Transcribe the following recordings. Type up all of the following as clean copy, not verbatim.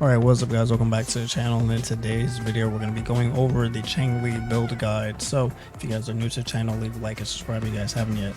Alright, what's up guys, welcome back to the channel, and in today's video we're going to be going over the Changli build guide. So if you guys are new to the channel, leave a like and subscribe if you guys haven't yet.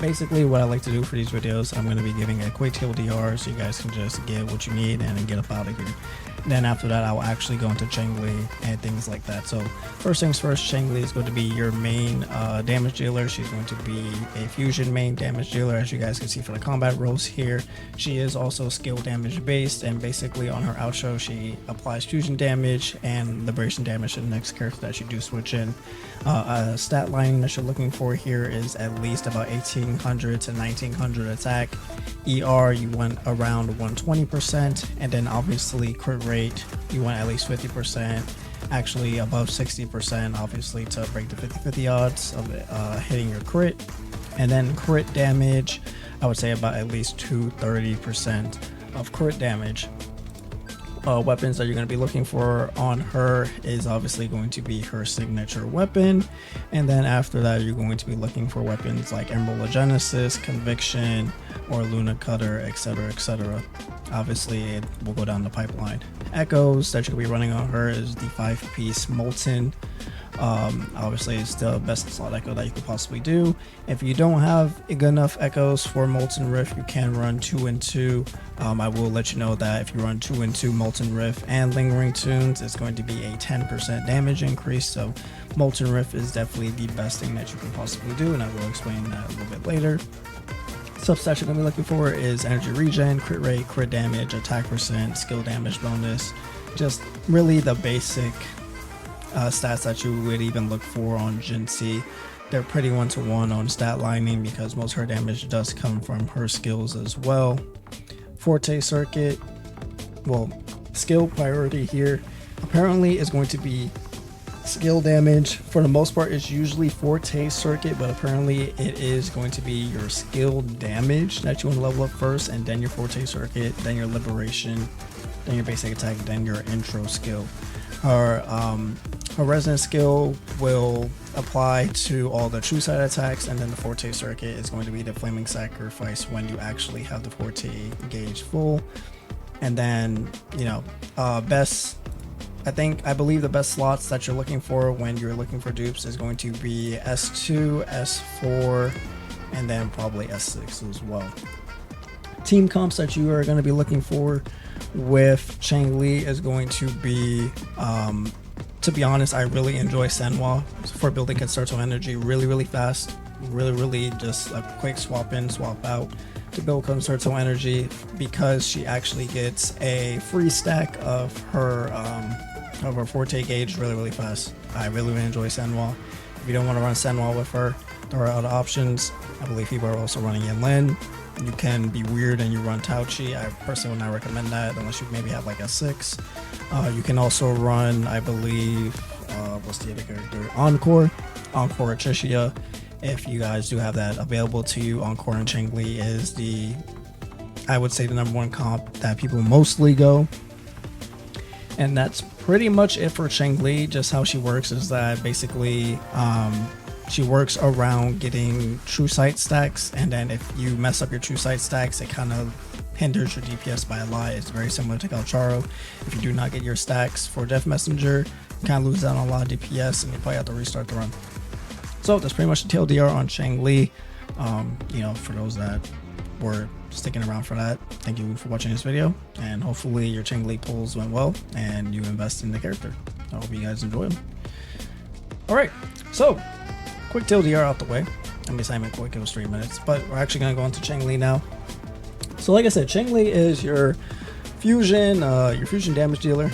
Basically what I like to do for these videos, I'm going to be giving a quick TLDR so you guys can just get what you need and then get up out of here. Then after that I will actually go into Changli and things like that. So first things first, Changli is going to be your main damage dealer. She's going to be a fusion main damage dealer, as you guys can see for the combat roles here. She is also skill damage based, and basically on her outro she applies fusion damage and liberation damage to the next character that you do switch in. Stat line that you're looking for here is at least about 1800 to 1900 attack. ER you want around 120%, and then obviously crit rate you want at least 50%, actually above 60% obviously, to break the 50-50 odds of hitting your crit. And then crit damage, I would say about at least 230% of crit damage. Weapons that you're going to be looking for on her is obviously going to be her signature weapon, and then after that you're going to be looking for weapons like Emerald of Genesis, Conviction, or Luna Cutter, etc, etc. Obviously it will go down the pipeline. Echoes that you're going to be running on her is the 5-piece Molten. Obviously it's the best slot echo that you could possibly do. If you don't have good enough echoes for Molten Rift, you can run 2 and 2. I will let you know that if you run 2 and 2 Molten Rift and Lingering Tunes, it's going to be a 10% damage increase. So Molten Rift is definitely the best thing that you can possibly do, and I will explain that a little bit later. Substats you're going to be looking for is energy regen, crit rate, crit damage, attack percent, skill damage bonus, just really the basic stats that you would even look for on Jinxie. They're pretty one-to-one on stat lining because most of her damage does come from her skills as well. Forte circuit, well, skill priority here apparently is going to be skill damage. For the most part it's usually Forte circuit, but apparently it is going to be your skill damage that you want to level up first, and then your Forte circuit, then your liberation, then your basic attack, then your intro skill. Her resonance skill will apply to all the true side attacks, and then the Forte circuit is going to be the flaming sacrifice when you actually have the Forte gauge full. And then, you know, I believe the best slots that you're looking for when you're looking for dupes is going to be S2, S4, and then probably S6 as well. Team comps that you are going to be looking for with Changli is going to be, to be honest, I really enjoy Senwa for building Concerto energy really fast, really just a quick swap in, swap out to build Concerto energy, because she actually gets a free stack of her Forte gauge really fast. I really enjoy Senwa. If you don't want to run Senwa with her, there are other options. I believe people are also running Yanlin. You can be weird and you run Tauchi. I personally would not recommend that unless you maybe have like a 6. You can also run, I believe, what's the other character? Encore Tricia. If you guys do have that available to you, Encore and Changli is I would say the #1 comp that people mostly go. And that's pretty much it for Changli. Just how she works is that basically she works around getting true sight stacks, and then if you mess up your true sight stacks, it kind of hinders your DPS by a lot. It's very similar to Galcharo. If you do not get your stacks for Death Messenger, you kind of lose out on a lot of DPS and you probably have to restart the run. So that's pretty much the TLDR on Changli. You know, for those that were sticking around for that, thank you for watching this video, and hopefully your Changli pulls went well and you invest in the character. I hope you guys enjoy them. Alright, so quick TLDR out the way. I mean, Simon quick, it was 3 minutes, but we're actually going to go into Changli now. So like I said, Changli is your fusion damage dealer.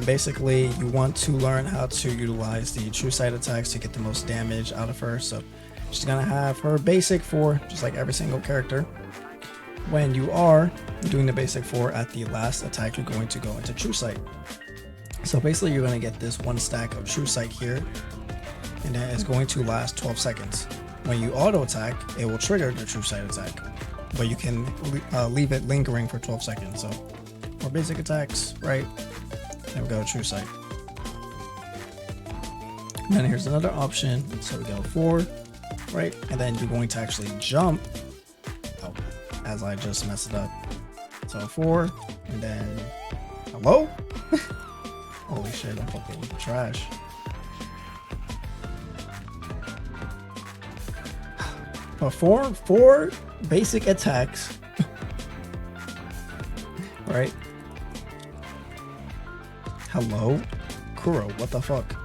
Basically you want to learn how to utilize the true sight attacks to get the most damage out of her. So she's gonna have her basic 4, just like every single character. When you are doing the basic 4 at the last attack, you're going to go into true sight. So basically you're going to get this 1 stack of true sight here, and then it's going to last 12 seconds. When you auto attack, it will trigger the true sight attack, but you can leave it lingering for 12 seconds. So for basic attacks, right, there we go, true sight. And then here's another option. So we go 4, right, and then you're going to actually jump. Oh, as I just messed it up. So 4, And then, hello? Holy shit, I'm fucking trash. Perform 4 basic attacks. Right? Hello? Kuro, what the fuck?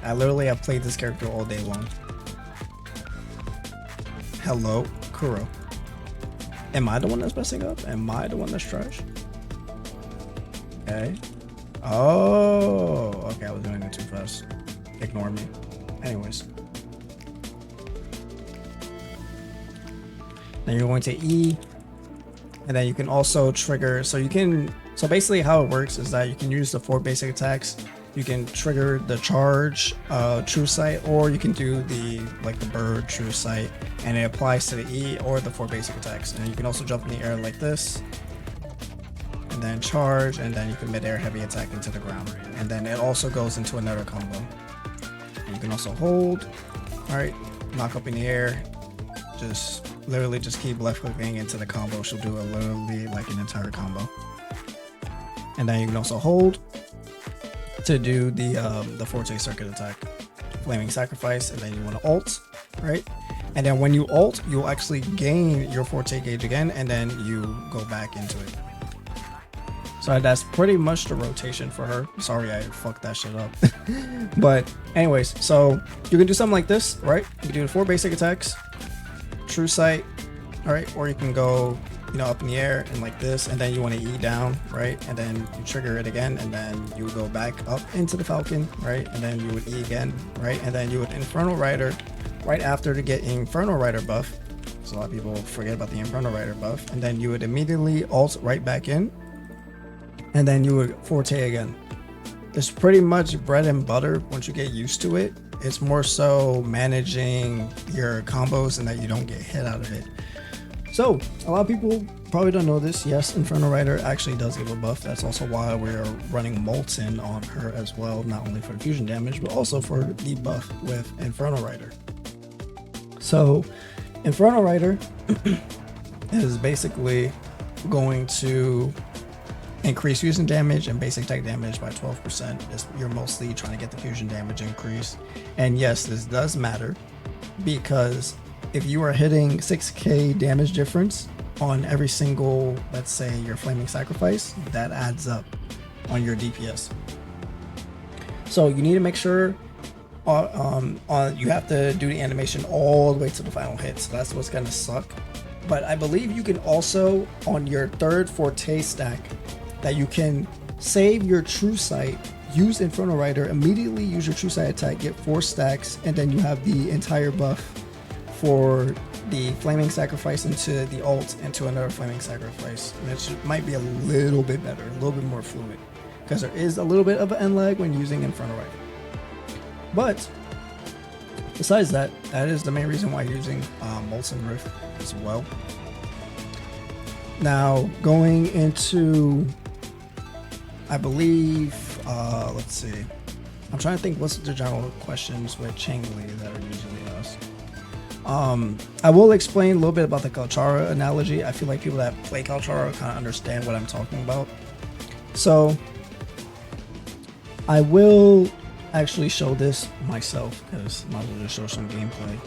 I literally have played this character all day long. Hello? Kuro. Am I the one that's messing up? Am I the one that's trash? Okay. Oh, okay, I was doing it too fast. Ignore me. Anyways. Then you're going to E, and then you can also trigger, so basically how it works is that you can use the 4 basic attacks. You can trigger the charge, true sight, or you can do the bird true sight, and it applies to the E or the 4 basic attacks. And you can also jump in the air like this, and then charge, and then you can mid-air heavy attack into the ground. And then it also goes into another combo. And you can also hold, alright, knock up in the air, literally just keep left clicking into the combo. She'll do literally like an entire combo. And then you can also hold to do the Forte circuit attack, Flaming Sacrifice, and then you want to ult, right? And then when you ult, you'll actually gain your Forte gauge again, and then you go back into it. So that's pretty much the rotation for her. Sorry, I fucked that shit up. But anyways, so you can do something like this, right? You can do the 4 basic attacks, true sight, all right, or you can go, up in the air and like this, and then you want to E down, right? And then you trigger it again, and then you would go back up into the Falcon, right? And then you would E again, right? And then you would Infernal Rider right after to get Infernal Rider buff. So a lot of people forget about the Infernal Rider buff. And then you would immediately ult right back in, and then you would Forte again. It's pretty much bread and butter once you get used to it. It's more so managing your combos and that you don't get hit out of it. So a lot of people probably don't know this. Yes, Infernal Rider actually does give a buff. That's also why we're running Molten on her as well, not only for the fusion damage, but also for the buff with Infernal Rider. So Infernal Rider is basically going to increase fusion damage and basic attack damage by 12%. You're mostly trying to get the fusion damage increase. And yes, this does matter, because if you are hitting 6k damage difference on every single, let's say, your Flaming Sacrifice, that adds up on your DPS. So you need to make sure you have to do the animation all the way to the final hit. So that's what's gonna suck. But I believe you can also, on your 3rd Forte stack, that you can save your true sight, use Infernal Rider, immediately use your true sight attack, get 4 stacks, and then you have the entire buff for the Flaming Sacrifice into the ult into another Flaming Sacrifice. Which might be a little bit better, a little bit more fluid, because there is a little bit of an end lag when using Infernal Rider. But besides that, that is the main reason why you're using Molten Rift as well. Now going into, I believe, let's see, I'm trying to think what's the general questions with Changli that are usually asked. I will explain a little bit about the Kalchara analogy. I feel like people that play Kalchara kind of understand what I'm talking about. So I will actually show this myself, because I might as well just show some gameplay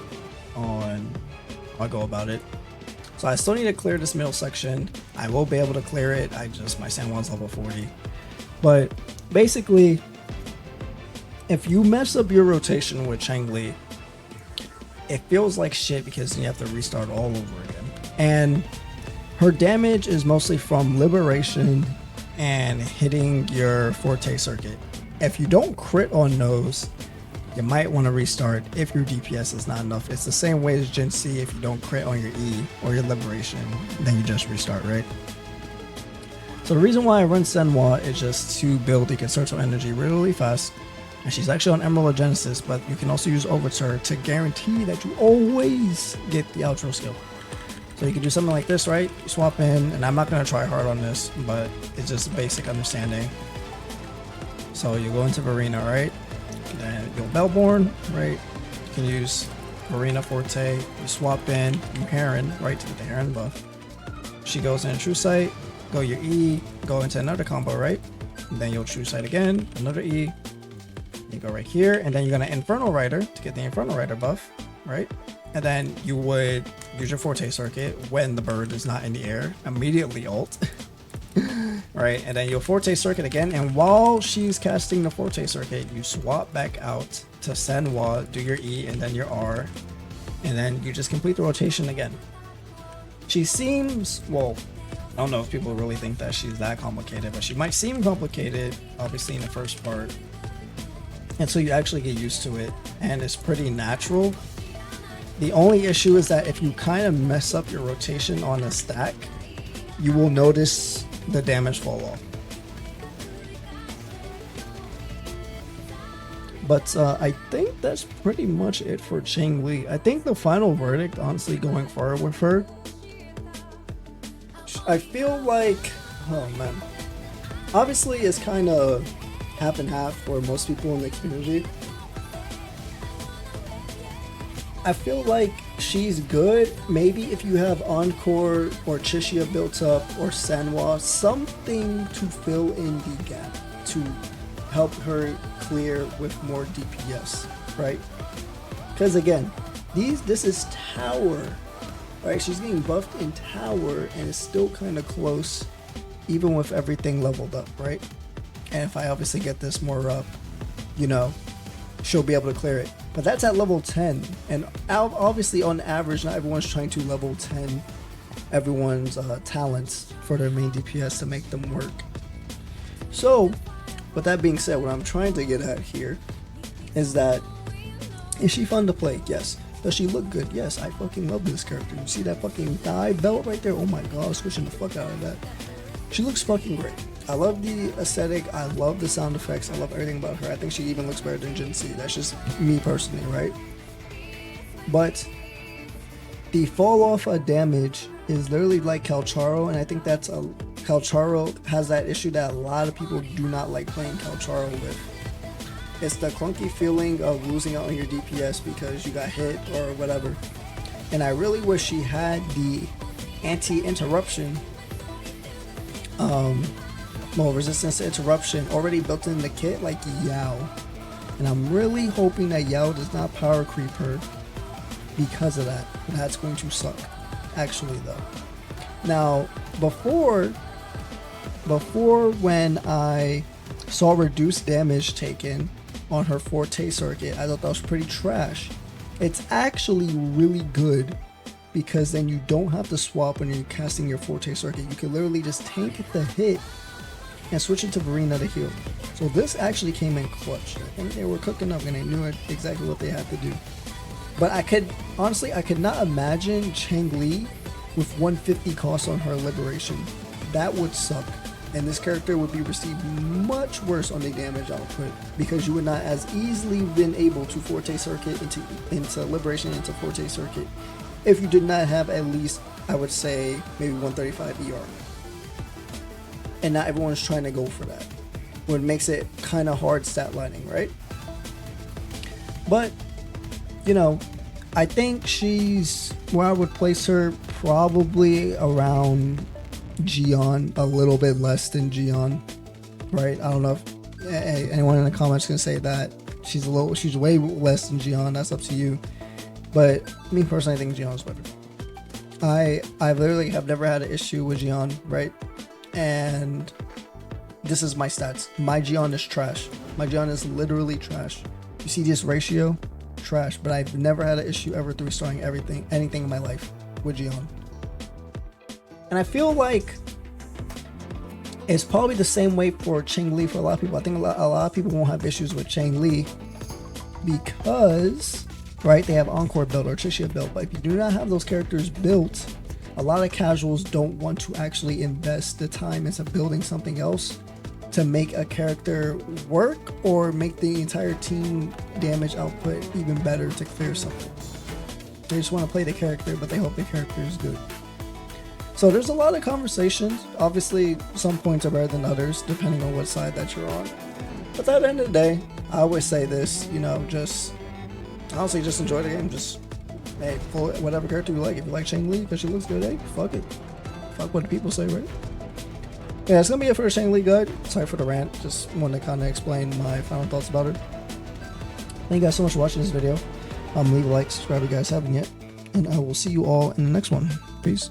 on how I go about it. So I still need to clear this middle section. I will be able to clear it. My Sandwon's level 40. But basically, if you mess up your rotation with Changli, it feels like shit, because you have to restart all over again. And her damage is mostly from liberation and hitting your Forte circuit. If you don't crit on those, you might want to restart if your DPS is not enough. It's the same way as Gen C. If you don't crit on your E or your liberation, then you just restart, right? So the reason why I run Senwa is just to build the Concerto energy really fast. And she's actually on Emerald Genesis, but you can also use Overture to guarantee that you always get the outro skill. So you can do something like this, right? You swap in, and I'm not going to try hard on this, but it's just a basic understanding. So you go into Verena, right? Then you'll Bellborn, right? You can use Verena Forte. You swap in Heron, right, to get the Heron buff. She goes in True Sight, go your E, go into another combo, right? And then you'll choose side again, another E. You go right here, and then you're gonna Infernal Rider to get the Infernal Rider buff, right? And then you would use your Forte Circuit when the bird is not in the air, immediately ult. Right, and then you'll Forte Circuit again, and while she's casting the Forte Circuit, you swap back out to Senwa, do your E and then your R, and then you just complete the rotation again. She seems, well, I don't know if people really think that she's that complicated, but she might seem complicated, obviously, in the first part, until you actually get used to it, and it's pretty natural. The only issue is that if you kind of mess up your rotation on a stack, you will notice the damage fall off. But I think that's pretty much it for Changli. I think the final verdict, honestly, going forward with her, I feel like, oh man, obviously it's kind of half and half for most people in the community. I feel like she's good. Maybe if you have Encore or Chishia built up or Sanwa, something to fill in the gap to help her clear with more DPS, right? Because again, this is tower, right? She's getting buffed in tower and it's still kind of close, even with everything leveled up, right? And if I obviously get this more up, you know, she'll be able to clear it. But that's at level 10, and obviously on average, not everyone's trying to level 10 everyone's talents for their main DPS to make them work. So, with that being said, what I'm trying to get at here is that, is she fun to play? Yes. Does she look good? Yes, I fucking love this character. You see that fucking thigh belt right there? Oh my god, switching the fuck out of that. She looks fucking great. I love the aesthetic, I love the sound effects, I love everything about her. I think she even looks better than Gen C. That's just me personally, right? But the fall off of damage is literally like Calcharo, and I think that's Calcharo has that issue that a lot of people do not like playing Calcharo with. It's the clunky feeling of losing out on your DPS because you got hit or whatever. And I really wish she had the anti-interruption resistance to interruption already built in the kit like Yao, and I'm really hoping that Yao does not power creep her because of that. That's going to suck, actually, though. Now, before when I saw reduced damage taken on her Forte Circuit, I thought that was pretty trash. It's actually really good because then you don't have to swap when you're casting your Forte Circuit. You can literally just tank the hit and switch it to Verena to heal. So this actually came in clutch. I think they were cooking up and they knew exactly what they had to do. But I could not imagine Changli with 150 cost on her liberation. That would suck. And this character would be received much worse on the damage output because you would not as easily been able to Forte Circuit into liberation into Forte Circuit if you did not have at least, I would say, maybe 135 ER. And not everyone's trying to go for that, what makes it kind of hard stat lining, right? But, you know, I think she's where I would place her, probably around Gion, a little bit less than Gion, right? I don't know if anyone in the comments can say that she's way less than Gion. That's up to you. But me personally, I think Gion's better. I literally have never had an issue with Gion, right? And this is my stats. My Gion is trash. My Gion is literally trash. You see this ratio? Trash. But I've never had an issue ever 3-starring anything in my life with Gion. And I feel like it's probably the same way for Changli for a lot of people. I think a lot of people won't have issues with Changli because, right, they have Encore built or Chishia built. But if you do not have those characters built, a lot of casuals don't want to actually invest the time into building something else to make a character work or make the entire team damage output even better to clear something. They just want to play the character, but they hope the character is good. So there's a lot of conversations. Obviously, some points are better than others, depending on what side that you're on. But at the end of the day, I always say this, you know, honestly, just enjoy the game. Just, hey, pull whatever character you like. If you like Changli because she looks good, hey, fuck it. Fuck what the people say, right? Yeah, it's gonna be it for the Changli guide. Sorry for the rant, just wanted to kind of explain my final thoughts about it. Thank you guys so much for watching this video. Leave a like, subscribe if you guys haven't yet, and I will see you all in the next one. Peace.